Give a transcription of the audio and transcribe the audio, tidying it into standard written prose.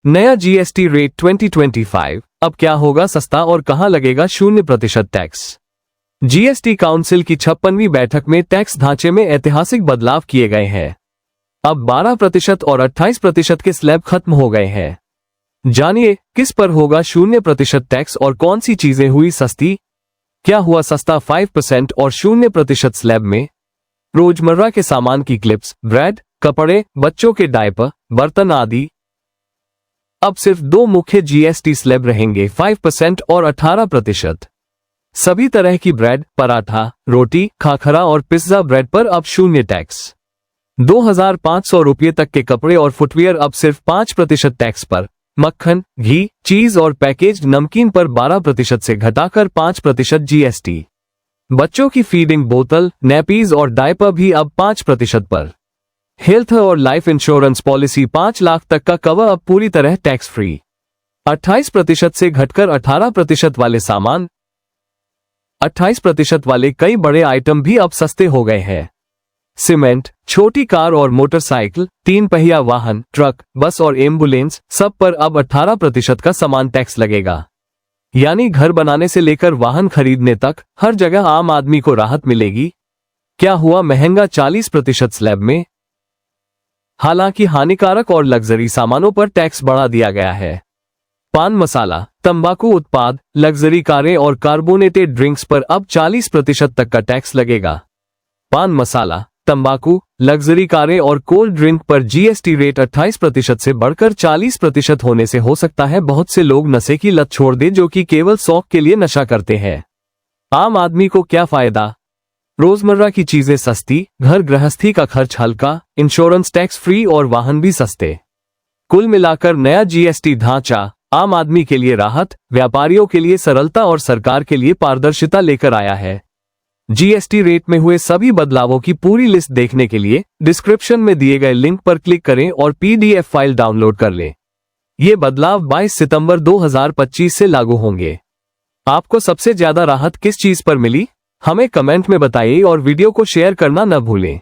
नया GST rate 2025 अब क्या होगा सस्ता और कहां लगेगा 0% टैक्स। जीएसटी काउंसिल की 56वीं बैठक में टैक्स ढांचे में ऐतिहासिक बदलाव किए गए हैं। अब 12% और 28% के स्लैब खत्म हो गए हैं। जानिए किस पर होगा 0% टैक्स और कौन सी चीजें हुई सस्ती। क्या हुआ सस्ता 5% और 0% स्लैब में। रोजमर्रा के सामान की क्लिप्स, ब्रेड, कपड़े, बच्चों के डायपर, बर्तन आदि। अब सिर्फ दो मुख्य जीएसटी स्लैब रहेंगे, 5% और 18%। सभी तरह की ब्रेड, पराठा, रोटी, खाखरा और पिज्जा ब्रेड पर अब 0 टैक्स। 2500 रुपये तक के कपड़े और फुटवियर अब सिर्फ 5% टैक्स पर। मक्खन, घी, चीज और पैकेज्ड नमकीन पर 12% से घटाकर 5% जीएसटी। बच्चों की फीडिंग बोतल, नैपीज और डायपर भी अब 5% पर। हेल्थ और लाइफ इंश्योरेंस पॉलिसी 5 लाख तक का कवर अब पूरी तरह टैक्स फ्री। 28% से घटकर 18% वाले सामान, 28% वाले कई बड़े आइटम भी अब सस्ते हो गए हैं। सीमेंट, छोटी कार और मोटरसाइकिल, 3 पहिया वाहन, ट्रक, बस और एम्बुलेंस सब पर अब 18% का समान टैक्स लगेगा। यानी घर बनाने से लेकर वाहन खरीदने तक हर जगह आम आदमी को राहत मिलेगी। क्या हुआ महंगा 40% स्लैब में। हालांकि हानिकारक और लग्जरी सामानों पर टैक्स बढ़ा दिया गया है। पान मसाला, तंबाकू उत्पाद, लग्जरी कारें और कार्बोनेटेड ड्रिंक्स पर अब 40% तक का टैक्स लगेगा। पान मसाला, तंबाकू, लग्जरी कारें और कोल्ड ड्रिंक पर जीएसटी रेट 28% से बढ़कर 40% होने से हो सकता है बहुत से लोग नशे की लत छोड़ दें जो कि केवल शौक के लिए नशा करते हैं। आम आदमी को क्या फायदा। रोजमर्रा की चीजें सस्ती, घर गृहस्थी का खर्च हल्का, इंश्योरेंस टैक्स फ्री और वाहन भी सस्ते। कुल मिलाकर नया जीएसटी ढांचा आम आदमी के लिए राहत, व्यापारियों के लिए सरलता और सरकार के लिए पारदर्शिता लेकर आया है। जीएसटी रेट में हुए सभी बदलावों की पूरी लिस्ट देखने के लिए डिस्क्रिप्शन में दिए गए लिंक पर क्लिक करें और पीडीएफ फाइल डाउनलोड कर लें। ये बदलाव 22 सितंबर 2025 से लागू होंगे। आपको सबसे ज्यादा राहत किस चीज पर मिली, हमें कमेंट में बताइए और वीडियो को शेयर करना न भूलें।